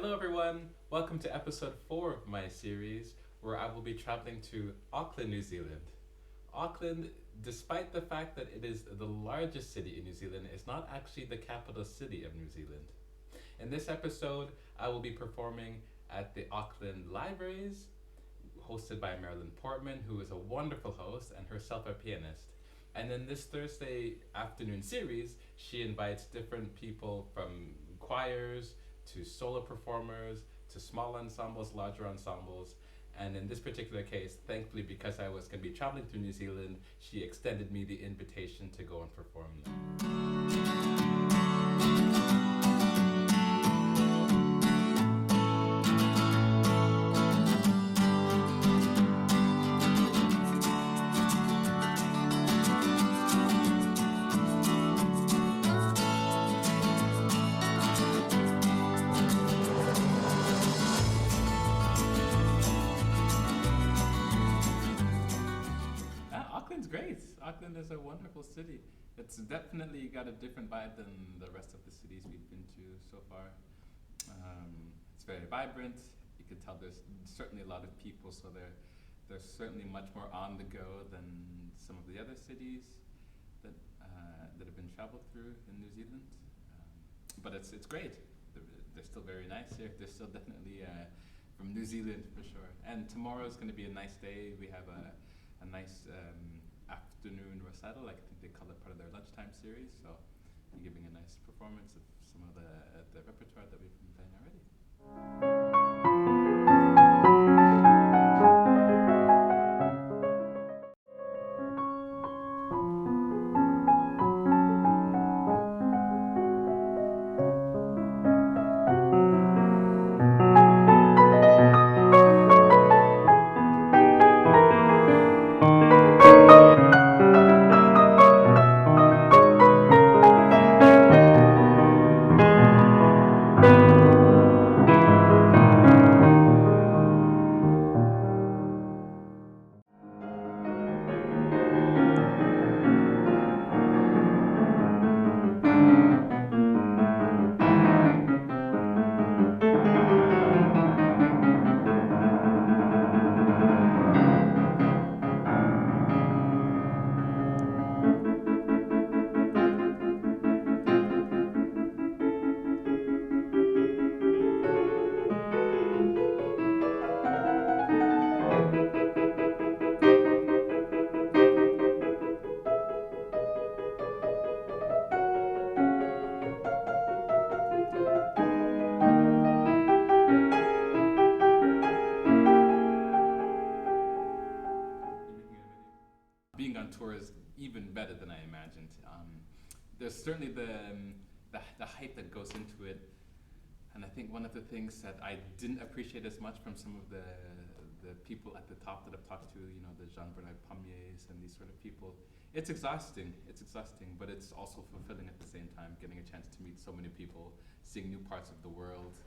Hello, everyone. Welcome to episode 4 of my series, where I will be traveling to Auckland, New Zealand. Auckland, despite the fact that it is the largest city in New Zealand, is not actually the capital city of New Zealand. In this episode, I will be performing at the Auckland Libraries, hosted by Marilyn Portman, who is a wonderful host and herself a pianist. And in this Thursday afternoon series, she invites different people from choirs to solo performers to small ensembles, larger ensembles. And in this particular case, thankfully, because I was going to be traveling through New Zealand, she extended me the invitation to go and perform there. Auckland's great. Auckland is a wonderful city. It's definitely got a different vibe than the rest of the cities we've been to so far. It's very vibrant. You can tell there's certainly a lot of people, so they're certainly much more on the go than some of the other cities that that have been traveled through in New Zealand. But it's great. They're still very nice here. They're still definitely from New Zealand for sure. And tomorrow's going to be a nice day. We have a nice afternoon recital, like I think they call it part of their lunchtime series. So I'm giving a nice performance of some of the repertoire that we've been playing already. Being on tour is even better than I imagined. There's certainly the hype that goes into it, and I think one of the things that I didn't appreciate as much from some of the people at the top that I've talked to, you know, the Jean-Bernard Pommiers and these sort of people, it's exhausting. It's exhausting, but it's also fulfilling at the same time, getting a chance to meet so many people, seeing new parts of the world,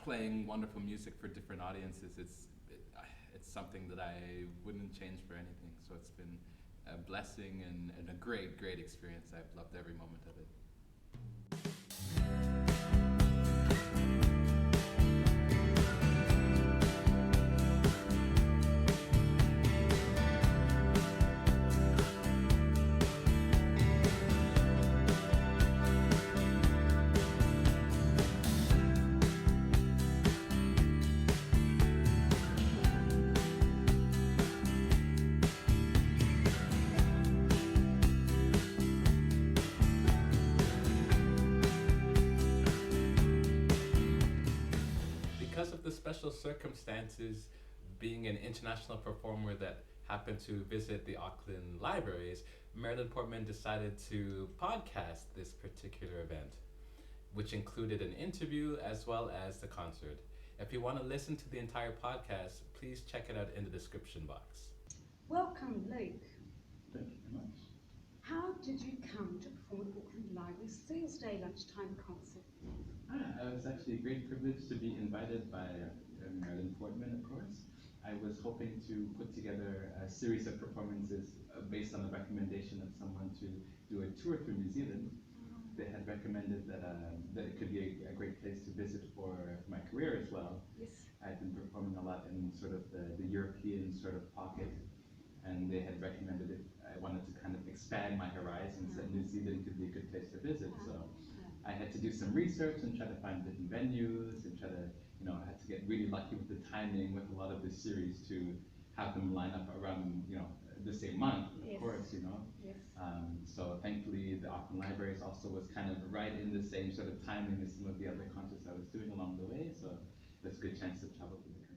playing wonderful music for different audiences. It's something that I wouldn't change for anything. So it's been a blessing and a great experience. I've loved every moment of it. Because of the special circumstances, being an international performer that happened to visit the Auckland Libraries, Marilyn Portman decided to podcast this particular event, which included an interview as well as the concert. If you want to listen to the entire podcast, please check it out in the description box. Welcome, Luke. Thank you very much. How did you come to perform at Auckland Library's Thursday lunchtime concert? It was actually a great privilege to be invited by Marilyn Portman, of course. I was hoping to put together a series of performances based on the recommendation of someone to do a tour through New Zealand. They had recommended that it could be a great place to visit for my career as well. Yes. I've been performing a lot in sort of the European sort of pocket, and they had recommended it. I wanted to kind of expand my horizons, and New Zealand could be a good place to visit. So I had to do some research and try to find different venues and try to, I had to get really lucky with the timing with a lot of the series to have them line up around, the same month, of course, Yes. So thankfully the Auckland Libraries also was kind of right in the same sort of timing as some of the other concerts I was doing along the way. So that's a good chance to travel through the country.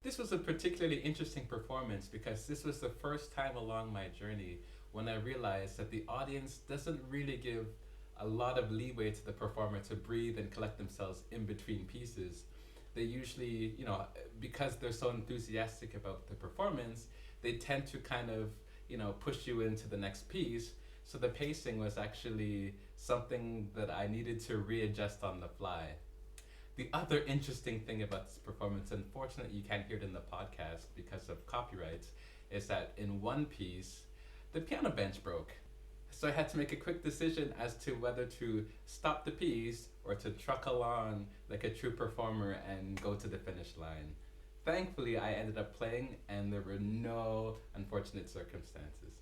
This was a particularly interesting performance because this was the first time along my journey when I realized that the audience doesn't really give a lot of leeway to the performer to breathe and collect themselves in between pieces. They usually, because they're so enthusiastic about the performance, they tend to kind of, push you into the next piece. So the pacing was actually something that I needed to readjust on the fly. The other interesting thing about this performance, unfortunately you can't hear it in the podcast because of copyrights, is that in one piece, the piano bench broke. So I had to make a quick decision as to whether to stop the piece or to truck along like a true performer and go to the finish line. Thankfully, I ended up playing and there were no unfortunate circumstances.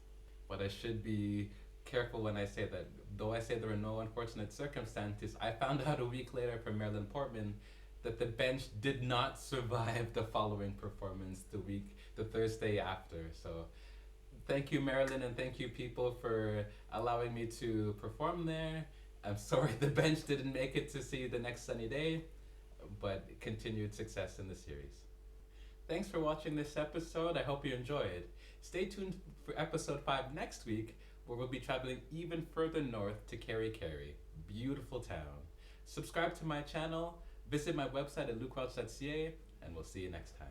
But I should be careful when I say that. Though I say there were no unfortunate circumstances, I found out a week later from Marilyn Portman that the bench did not survive the following performance the Thursday after. So thank you, Marilyn, and thank you, people, for allowing me to perform there. I'm sorry the bench didn't make it to see the next sunny day, but continued success in the series. Thanks for watching this episode. I hope you enjoyed. Stay tuned for episode 5 next week, where we'll be traveling even further north to Kerry. Beautiful town. Subscribe to my channel, visit my website at lukewelch.ca, and we'll see you next time.